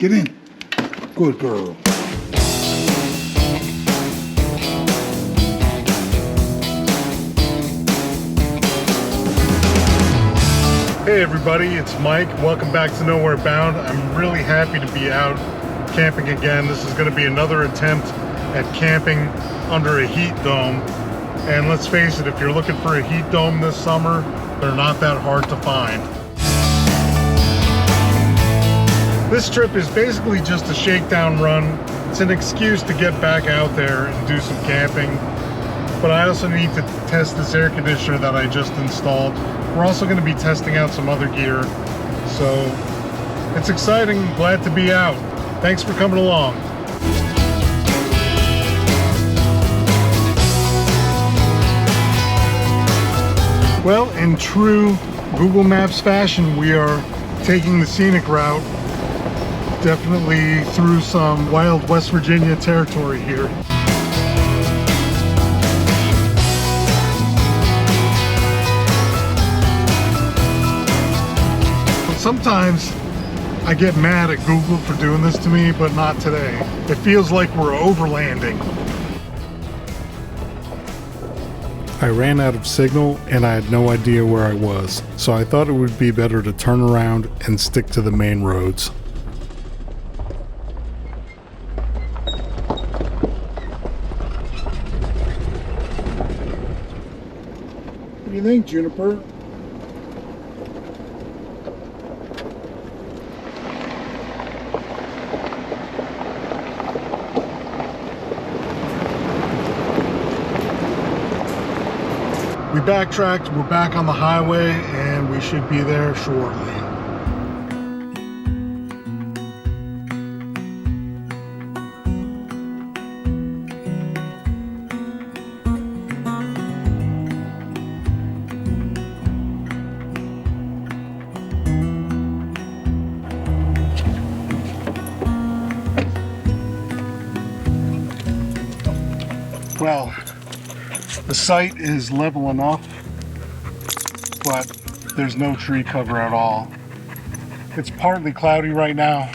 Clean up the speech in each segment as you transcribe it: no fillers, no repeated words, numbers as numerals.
Get in. Good girl. Hey everybody, it's Mike. Welcome back to Nowhere Bound. I'm really happy to be out camping again. This is going to be another attempt at camping under a heat dome. And let's face it, if you're looking for a heat dome this summer, they're not that hard to find. This trip is basically just a shakedown run. It's an excuse to get back out there and do some camping. But I also need to test this air conditioner that I just installed. We're also going to be testing out some other gear. So it's exciting, glad to be out. Thanks for coming along. Well, in true Google Maps fashion, we are taking the scenic route. Definitely through some wild West Virginia territory here. Sometimes I get mad at Google for doing this to me, but not today. It feels like we're overlanding. I ran out of signal and I had no idea where I was, so I thought it would be better to turn around and stick to the main roads. What do you think, Juniper? We backtracked, we're back on the highway, and we should be there shortly. Well, the site is level enough, but there's no tree cover at all. It's partly cloudy right now,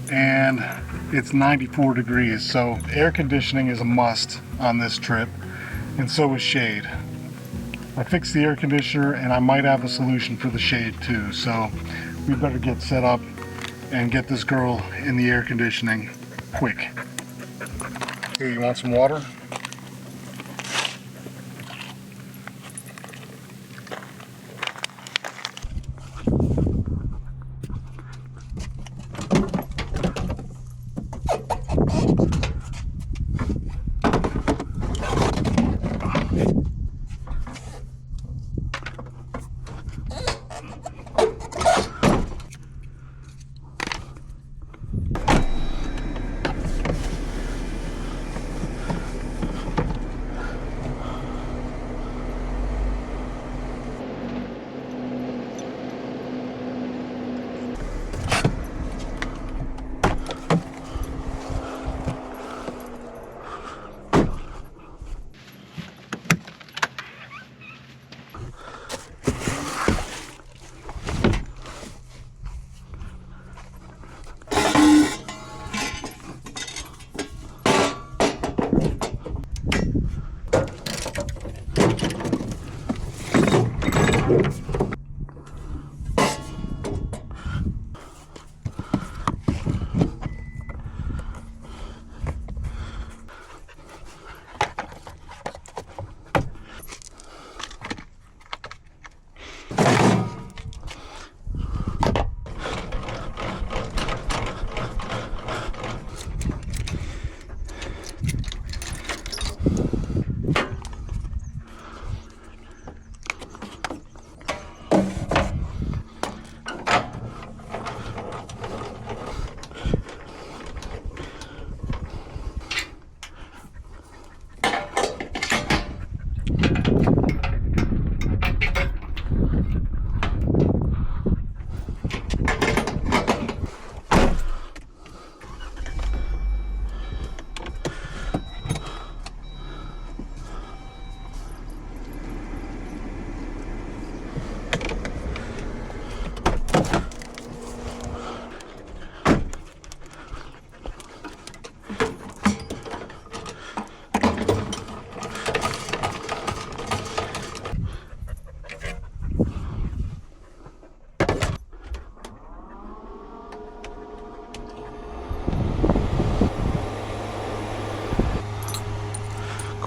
and it's 94 degrees, so air conditioning is a must on this trip, and so is shade. I fixed the air conditioner, and I might have a solution for the shade too, so we better get set up and get this girl in the air conditioning quick. Here, you want some water?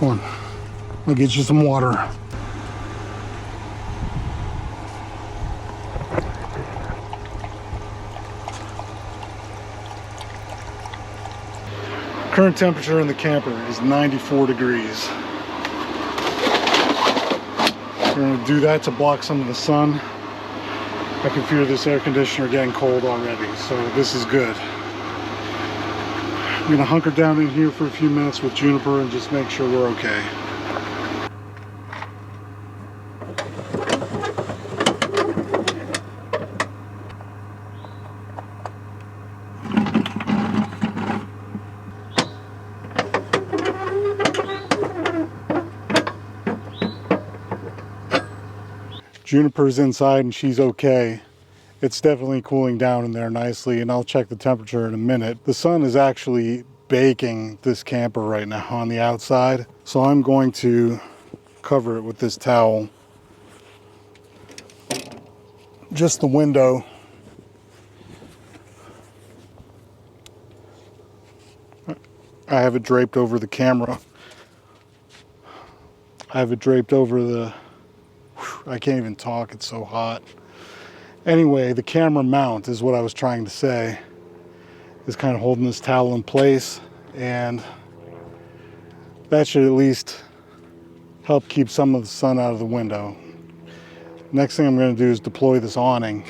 Come on, I'll get you some water. Current temperature in the camper is 94 degrees. We're going to do that to block some of the sun. I can feel this air conditioner getting cold already, so this is good. I'm going to hunker down in here for a few minutes with Juniper and just make sure we're okay. Juniper's inside and she's okay. It's definitely cooling down in there nicely, and I'll check the temperature in a minute. The sun is actually baking this camper right now on the outside, so I'm going to cover it with this towel. Just the window. I have it draped over the camera. I have it draped over the... I can't even talk, it's so hot. Anyway, the camera mount is what I was trying to say. Is kind of holding this towel in place, and that should at least help keep some of the sun out of the window. Next thing I'm going to do is deploy this awning,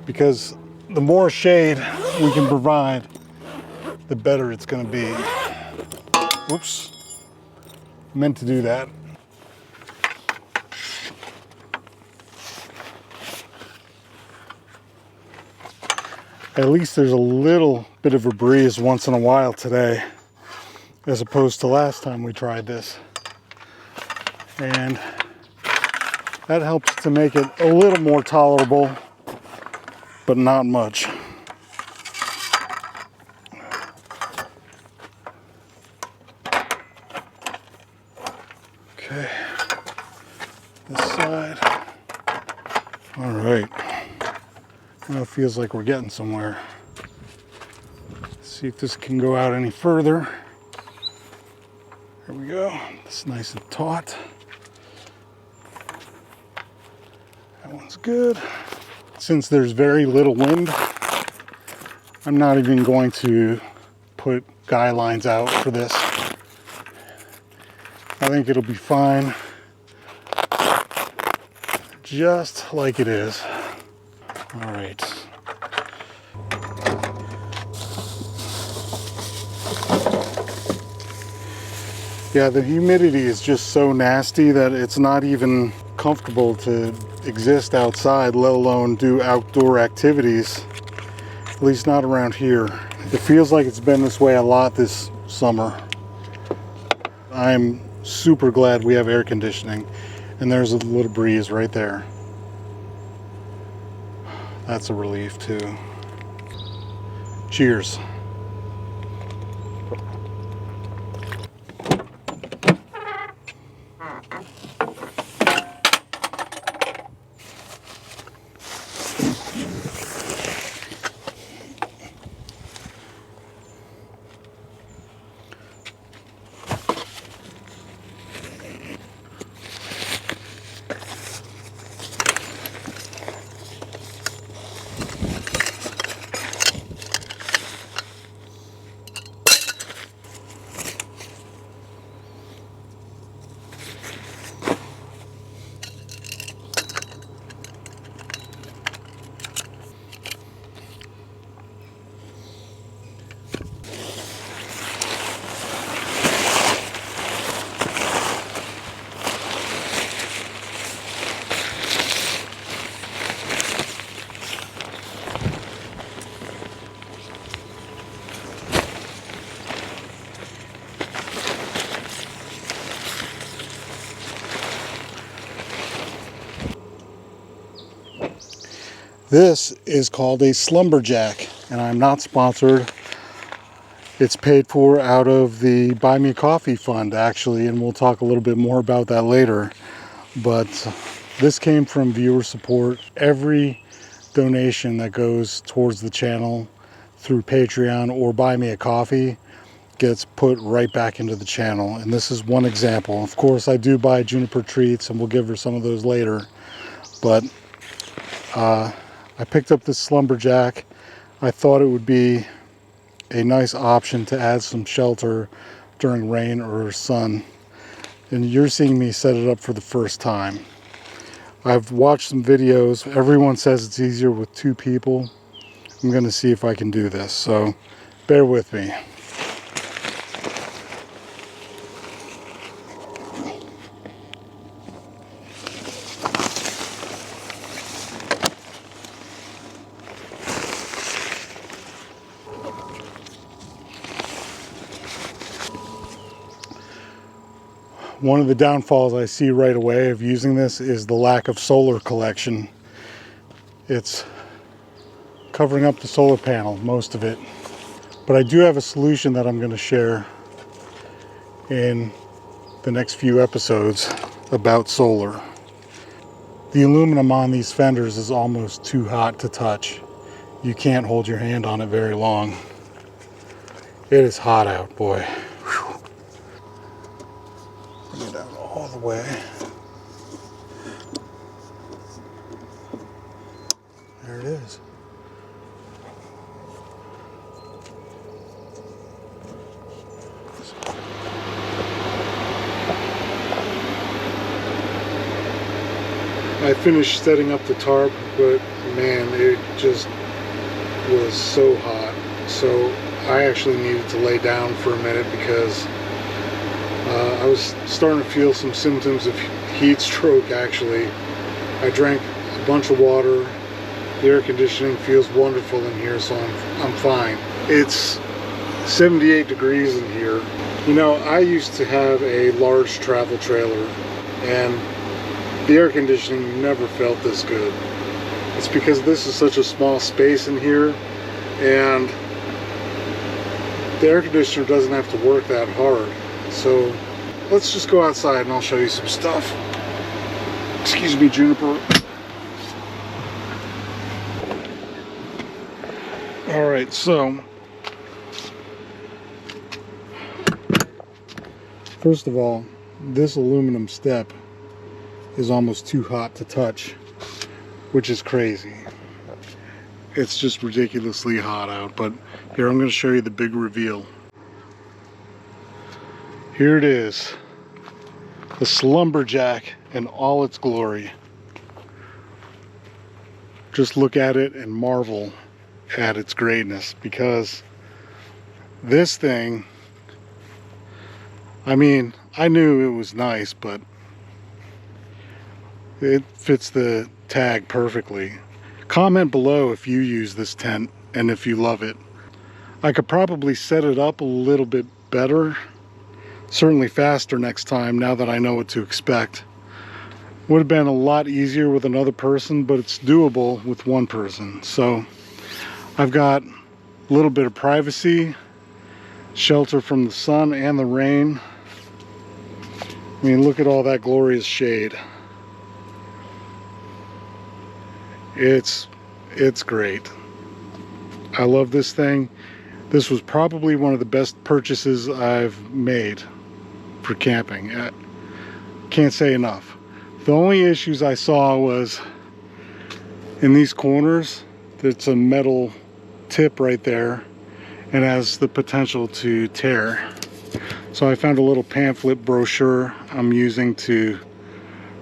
because the more shade we can provide, the better it's going to be. Whoops, meant to do that. At least there's a little bit of a breeze once in a while today, as opposed to last time we tried this. And that helps to make it a little more tolerable, but not much. Okay, this side. All right. Now it feels like we're getting somewhere. Let's see if this can go out any further. There we go. It's nice and taut. That one's good. Since there's very little wind, I'm not even going to put guy lines out for this. I think it'll be fine just like it is. All right. Yeah, the humidity is just so nasty that it's not even comfortable to exist outside, let alone do outdoor activities, at least not around here. It feels like it's been this way a lot this summer. I'm super glad we have air conditioning, and there's a little breeze right there. That's a relief too. Cheers. This is called a Slumberjack, and I'm not sponsored. It's paid for out of the Buy Me a Coffee fund, actually, and we'll talk a little bit more about that later. But this came from viewer support. Every donation that goes towards the channel through Patreon or Buy Me a Coffee gets put right back into the channel. And this is one example. Of course, I do buy Juniper treats, and we'll give her some of those later. But I picked up this Slumberjack. I thought it would be a nice option to add some shelter during rain or sun. And you're seeing me set it up for the first time. I've watched some videos. Everyone says it's easier with 2 people. I'm going to see if I can do this, so bear with me. One of the downfalls I see right away of using this is the lack of solar collection. It's covering up the solar panel, most of it. But I do have a solution that I'm going to share in the next few episodes about solar. The aluminum on these fenders is almost too hot to touch. You can't hold your hand on it very long. It is hot out, boy. Whew. Bring it down all the way. There it is. I finished setting up the tarp, but man, it just was so hot. So I actually needed to lay down for a minute because I was starting to feel some symptoms of heat stroke actually. I drank a bunch of water. The air conditioning feels wonderful in here, so I'm fine. It's 78 degrees in here. You know, I used to have a large travel trailer, and the air conditioning never felt this good. It's because this is such a small space in here, and the air conditioner doesn't have to work that hard. So let's just go outside and I'll show you some stuff. Excuse me, Juniper. Alright, so first of all, this aluminum step is almost too hot to touch, which is crazy. It's just ridiculously hot out. But here, I'm going to show you the big reveal. Here it is, the Slumberjack in all its glory. Just look at it and marvel at its greatness, because this thing, I mean, I knew it was nice, but it fits the tag perfectly. Comment below if you use this tent and if you love it. I could probably set it up a little bit better, certainly faster next time, now that I know what to expect. Would have been a lot easier with another person, but it's doable with one person. So I've got a little bit of privacy, shelter from the sun and the rain. I mean, look at all that glorious shade. It's great. I love this thing. This was probably one of the best purchases I've made for camping. Can't say enough. The only issues I saw was in these corners. It's a metal tip right there and has the potential to tear. So I found a little pamphlet brochure I'm using to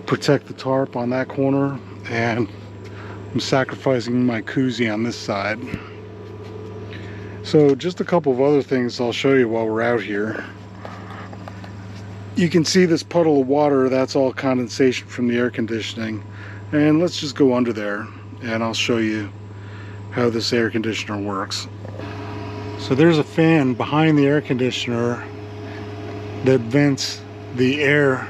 protect the tarp on that corner, and I'm sacrificing my koozie on this side. So just a couple of other things I'll show you while we're out here. You can see this puddle of water, that's all condensation from the air conditioning. And let's just go under there and I'll show you how this air conditioner works. So there's a fan behind the air conditioner that vents the air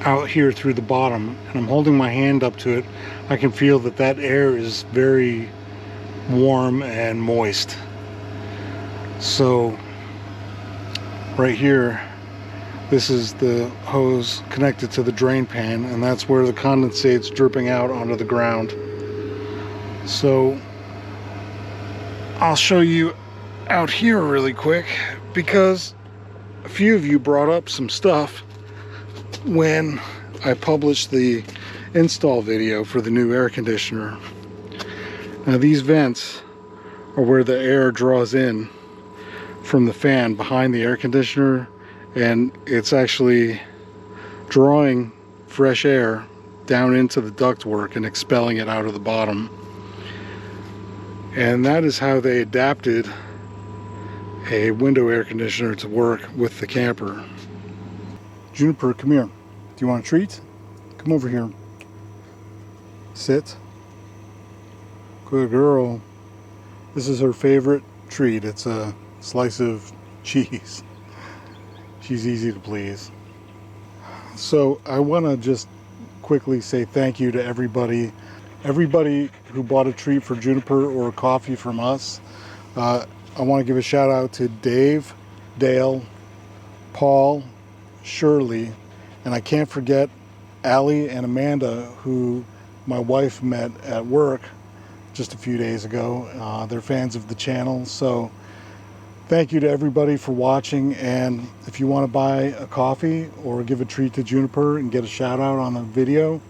out here through the bottom, and I'm holding my hand up to it. I can feel that that air is very warm and moist. So right here, this is the hose connected to the drain pan, and that's where the condensate's dripping out onto the ground. So I'll show you out here really quick because a few of you brought up some stuff when I published the install video for the new air conditioner. Now these vents are where the air draws in from the fan behind the air conditioner, and it's actually drawing fresh air down into the ductwork and expelling it out of the bottom. And that is how they adapted a window air conditioner to work with the camper. Juniper, come here. Do you want a treat? Come over here. Sit. Good girl. This is her favorite treat. It's a slice of cheese. She's easy to please. So I want to just quickly say thank you to everybody who bought a treat for Juniper or a coffee from us. I want to give a shout out to Dave, Dale, Paul, Shirley, and I can't forget Allie and Amanda, who my wife met at work just a few days ago. They're fans of the channel, so thank you to everybody for watching. And if you want to buy a coffee or give a treat to Juniper and get a shout out on the video,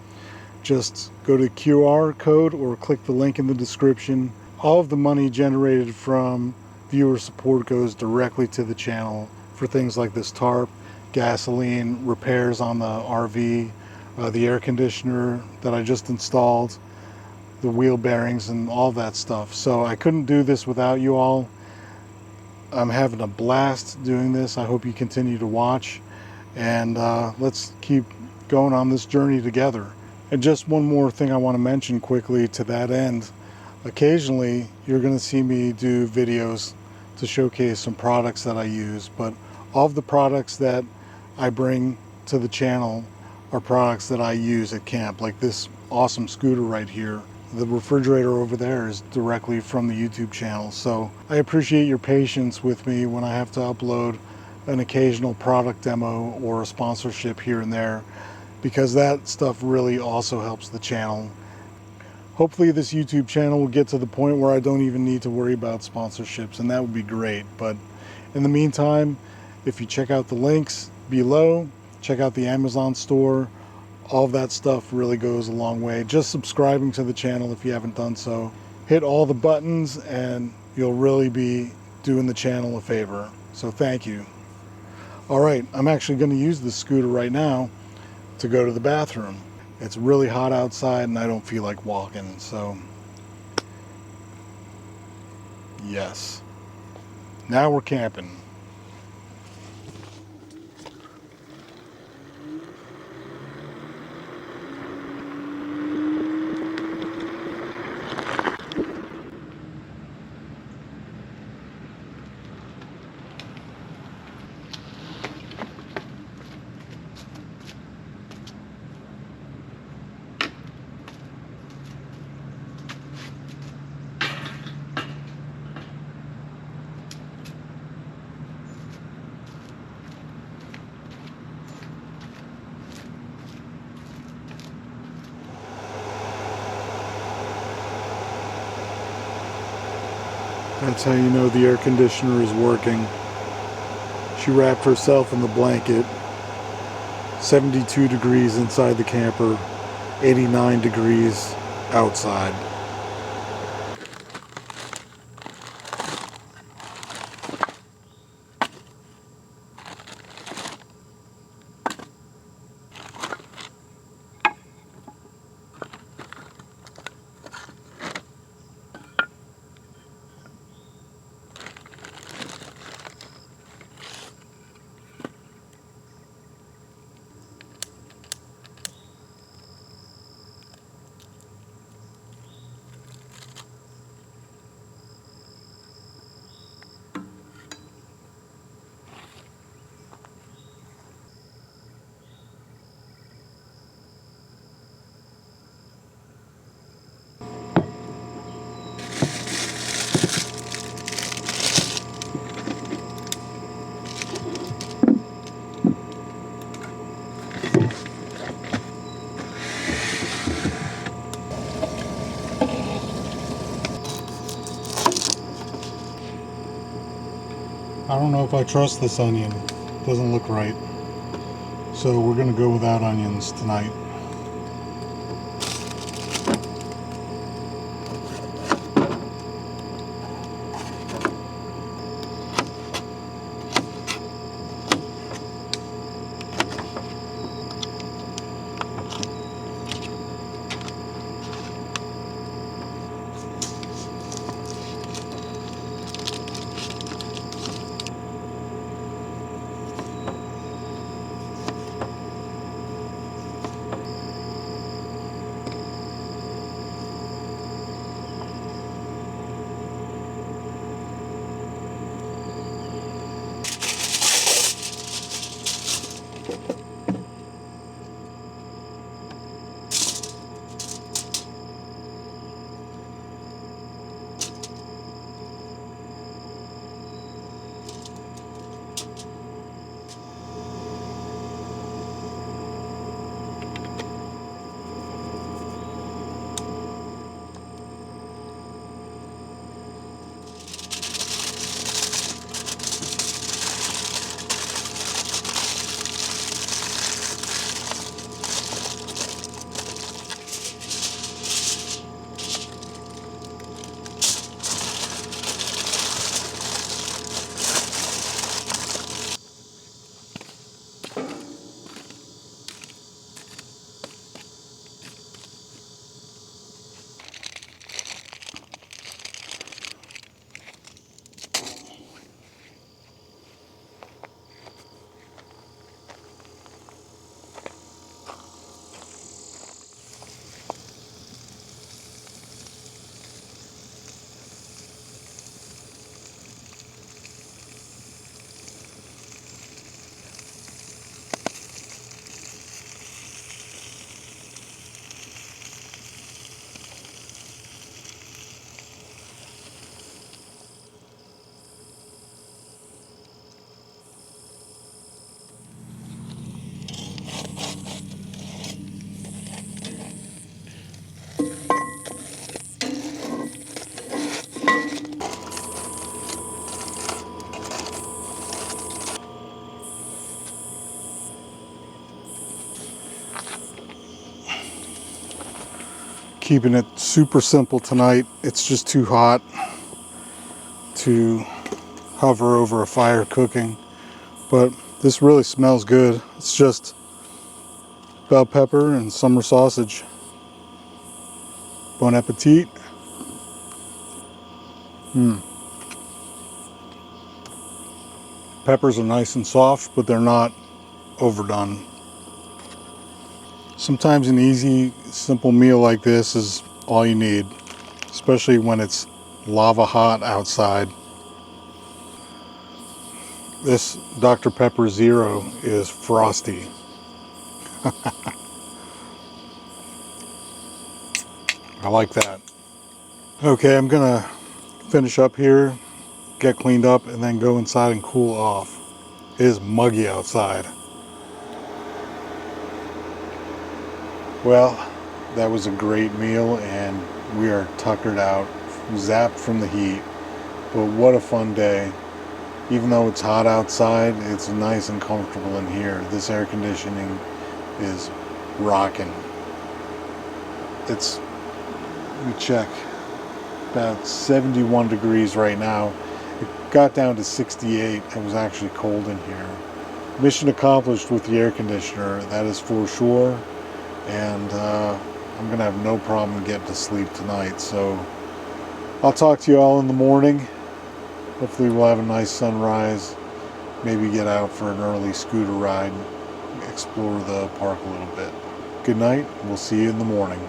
just go to QR code or click the link in the description. All of the money generated from viewer support goes directly to the channel for things like this tarp, gasoline, repairs on the RV, the air conditioner that I just installed, the wheel bearings, and all that stuff. So I couldn't do this without you all. I'm having a blast doing this. I hope you continue to watch, and let's keep going on this journey together. And just one more thing I want to mention quickly to that end. Occasionally you're going to see me do videos to showcase some products that I use, but all of the products that I bring to the channel are products that I use at camp, like this awesome scooter right here. The refrigerator over there is directly from the YouTube channel. So I appreciate your patience with me when I have to upload an occasional product demo or a sponsorship here and there, because that stuff really also helps the channel. Hopefully this YouTube channel will get to the point where I don't even need to worry about sponsorships, and that would be great. But in the meantime, if you check out the links below, check out the Amazon store, all of that stuff really goes a long way. Just subscribing to the channel if you haven't done so. Hit all the buttons and you'll really be doing the channel a favor. So thank you. All right, I'm actually going to use this scooter right now to go to the bathroom. It's really hot outside and I don't feel like walking, so yes. Now we're camping. That's how you know the air conditioner is working. She wrapped herself in the blanket. 72 degrees inside the camper, 89 degrees outside. I don't know if I trust this onion. Doesn't look right. So we're gonna go without onions tonight. Keeping it super simple tonight. It's just too hot to hover over a fire cooking, but this really smells good. It's just bell pepper and summer sausage. Bon appetit. Peppers are nice and soft, but they're not overdone. Sometimes an easy, simple meal like this is all you need, especially when it's lava hot outside. This Dr. Pepper Zero is frosty. I like that. Okay, I'm gonna finish up here, get cleaned up, and then go inside and cool off. It is muggy outside. Well, that was a great meal, and we are tuckered out, zapped from the heat. But what a fun day. Even though it's hot outside, it's nice and comfortable in here. This air conditioning is rocking. It's, let me check, about 71 degrees right now. It got down to 68. It was actually cold in here. Mission accomplished with the air conditioner, that is for sure. And I'm gonna have no problem getting to sleep tonight. So I'll talk to you all in the morning. Hopefully we'll have a nice sunrise. Maybe get out for an early scooter ride, explore the park a little bit. Good night. We'll see you in the morning.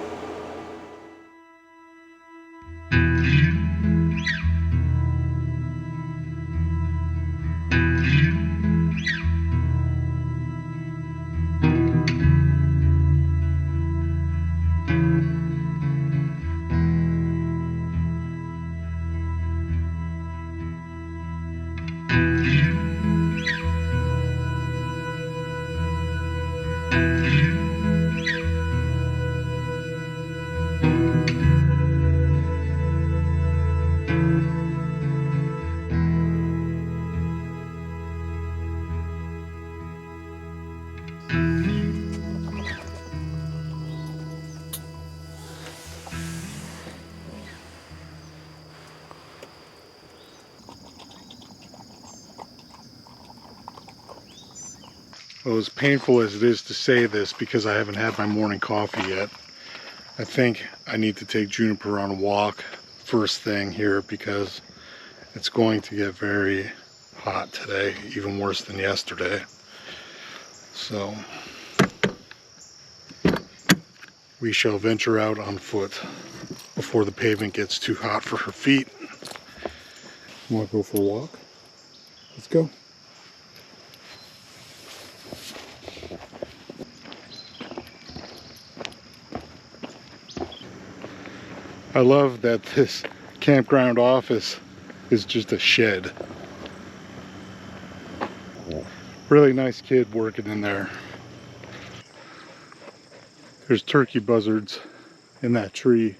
Well, as painful as it is to say this because I haven't had my morning coffee yet, I think I need to take Juniper on a walk first thing here because it's going to get very hot today, even worse than yesterday. So we shall venture out on foot before the pavement gets too hot for her feet. You want to go for a walk? Let's go. I love that this campground office is just a shed. Really nice kid working in there. There's turkey buzzards in that tree.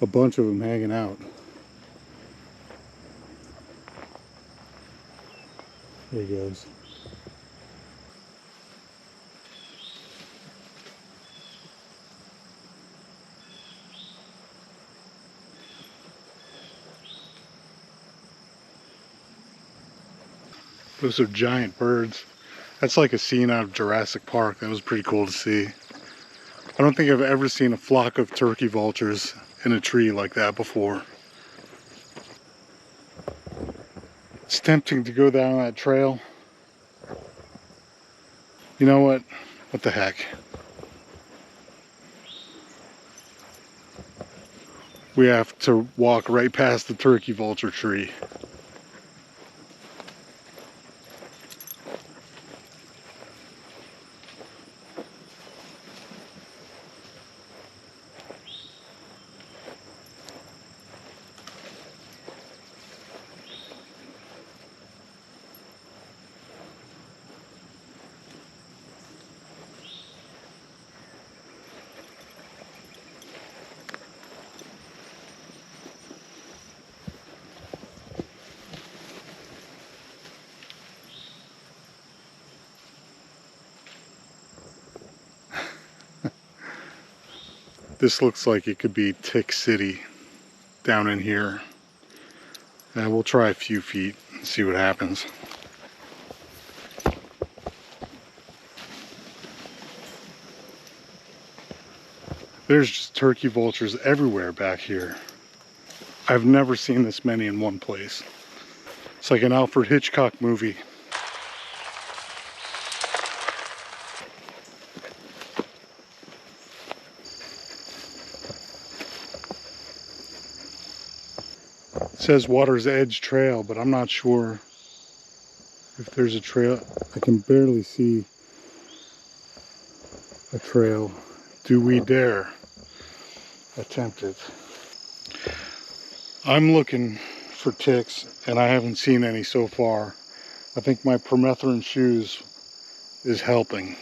A bunch of them hanging out. There he goes. Those are giant birds. That's like a scene out of Jurassic Park. That was pretty cool to see. I don't think I've ever seen a flock of turkey vultures in a tree like that before. It's tempting to go down that trail. You know what? What the heck? We have to walk right past the turkey vulture tree. This looks like it could be Tick City down in here. We'll try a few feet and see what happens. There's just turkey vultures everywhere back here. I've never seen this many in one place. It's like an Alfred Hitchcock movie. It says Water's Edge Trail, but I'm not sure if there's a trail. I can barely see a trail. Do we dare attempt it? I'm looking for ticks and I haven't seen any so far. I think my permethrin shoes is helping.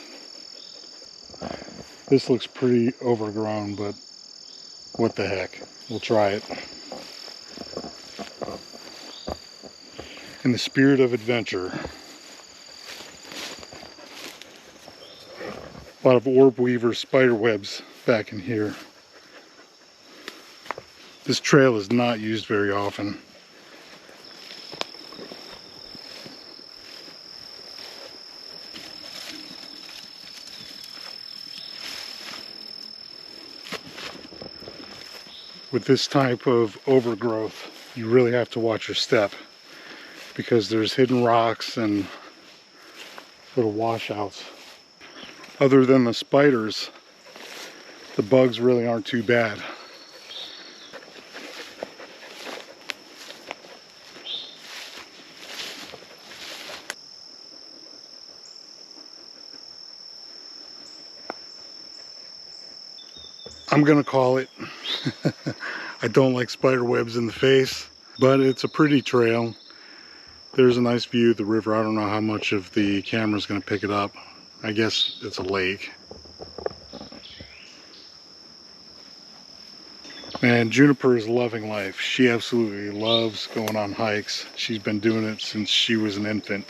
This looks pretty overgrown, but what the heck? We'll try it. In the spirit of adventure. A lot of orb weaver spider webs back in here. This trail is not used very often. With this type of overgrowth, you really have to watch your step because there's hidden rocks and little washouts. Other than the spiders, the bugs really aren't too bad. I'm gonna call it. I don't like spider webs in the face, but it's a pretty trail. There's a nice view of the river. I don't know how much of the camera's gonna pick it up. I guess it's a lake. And Juniper is loving life. She absolutely loves going on hikes. She's been doing it since she was an infant.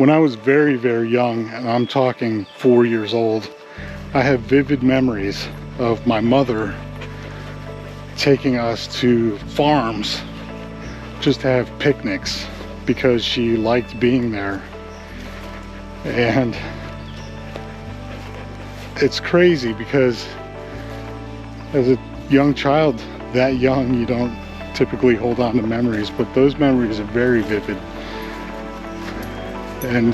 When I was very, very young, and I'm talking 4 years old, I have vivid memories of my mother taking us to farms just to have picnics because she liked being there. And it's crazy because as a young child, that young, you don't typically hold on to memories, but those memories are very vivid. And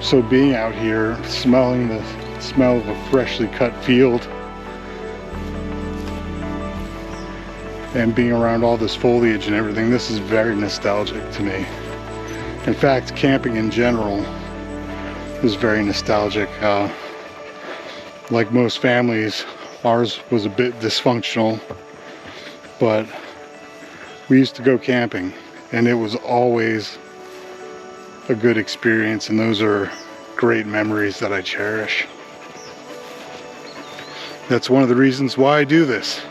so being out here, smelling the smell of a freshly cut field and being around all this foliage and everything, this is very nostalgic to me. In fact, camping in general is very nostalgic. Like most families, ours was a bit dysfunctional, but we used to go camping and it was always a good experience, and those are great memories that I cherish. That's one of the reasons why I do this.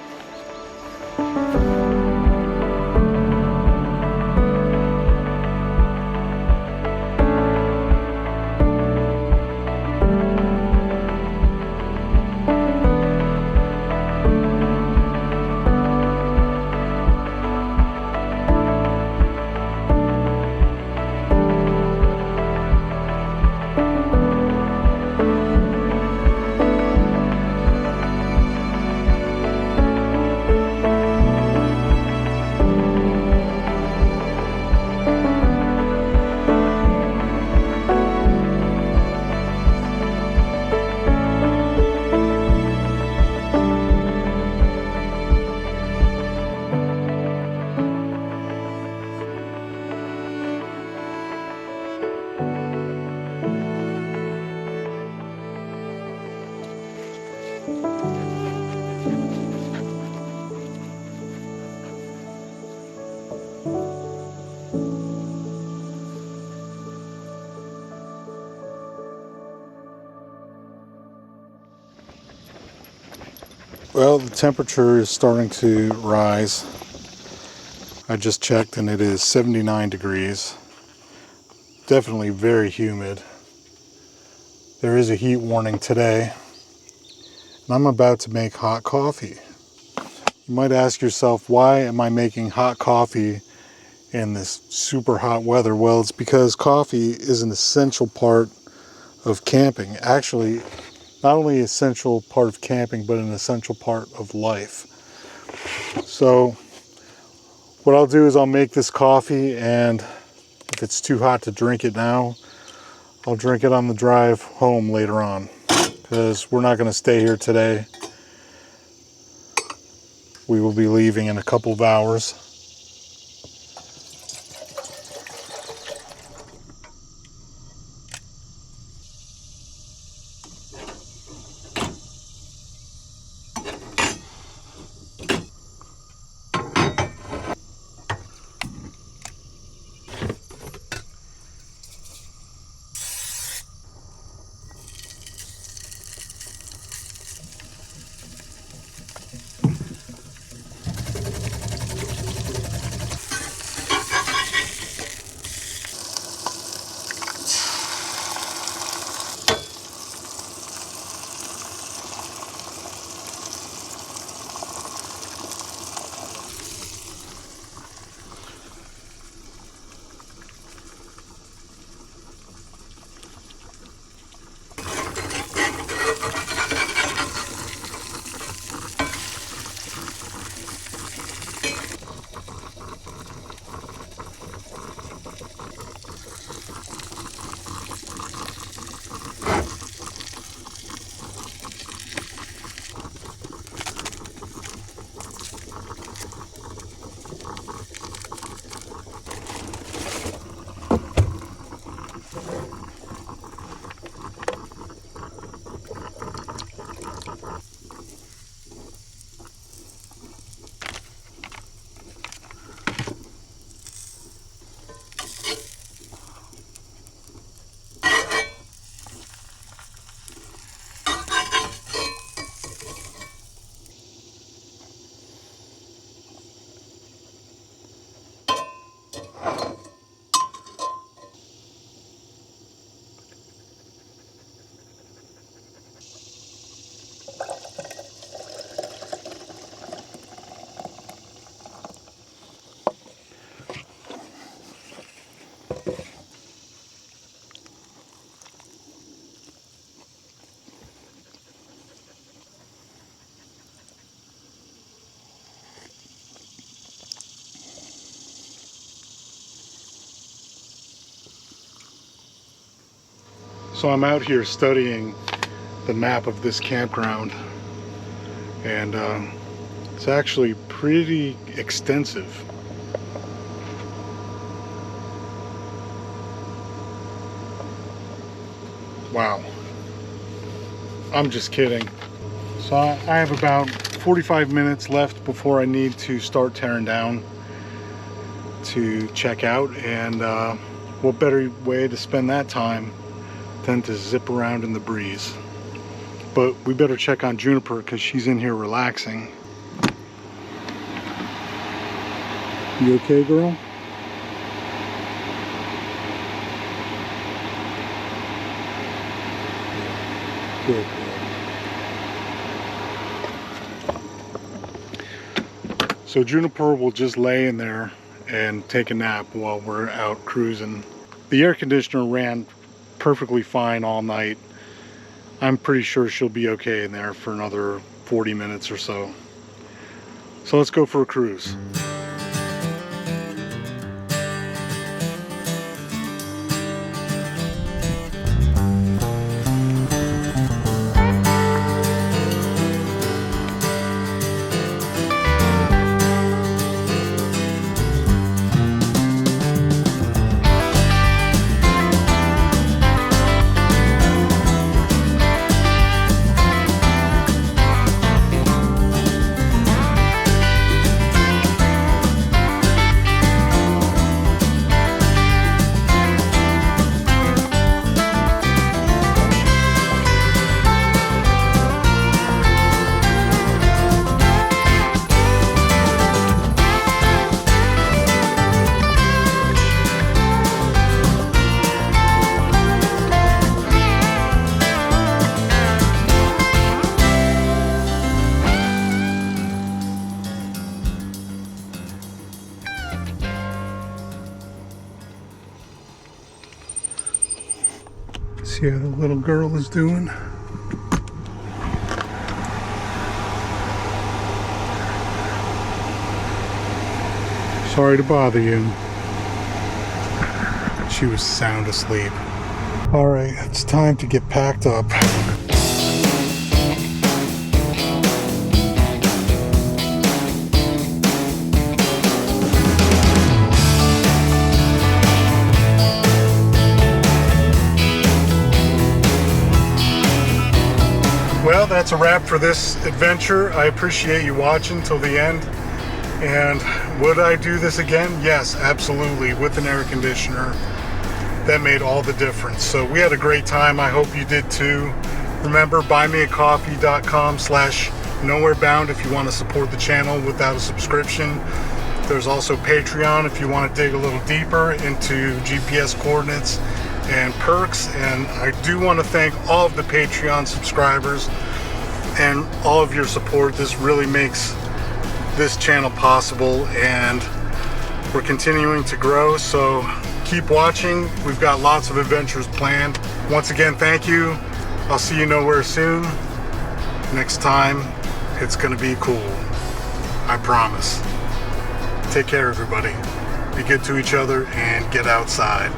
Well, the temperature is starting to rise. I just checked and it is 79 degrees. Definitely very humid. There is a heat warning today. And I'm about to make hot coffee. You might ask yourself, why am I making hot coffee in this super hot weather? Well, it's because coffee is an essential part of camping. Actually, not only an essential part of camping, but an essential part of life. So what I'll do is I'll make this coffee, and if it's too hot to drink it now, I'll drink it on the drive home later on, because we're not going to stay here today. We will be leaving in a couple of hours. So I'm out here studying the map of this campground, and it's actually pretty extensive. Wow. I'm just kidding. So I have about 45 minutes left before I need to start tearing down to check out, and what better way to spend that time than to zip around in the breeze. But we better check on Juniper because she's in here relaxing. You okay, girl? Good. So Juniper will just lay in there and take a nap while we're out cruising. The air conditioner ran perfectly fine all night. I'm pretty sure she'll be okay in there for another 40 minutes or so. So let's go for a cruise. See how the little girl is doing? Sorry to bother you. She was sound asleep. All right, it's time to get packed up. Well, that's a wrap for this adventure. I appreciate you watching till the end. And would I do this again? Yes, absolutely, with an air conditioner. That made all the difference. So we had a great time. I hope you did too. Remember, buymeacoffee.com/nowherebound if you want to support the channel without a subscription. There's also Patreon if you want to dig a little deeper into GPS coordinates and perks. And I do want to thank all of the Patreon subscribers and all of your support. This really makes this channel possible, and we're continuing to grow, so keep watching. We've got lots of adventures planned. Once again, thank you. I'll see you nowhere soon. Next time, it's gonna be cool. I promise. Take care, everybody. Be good to each other and get outside.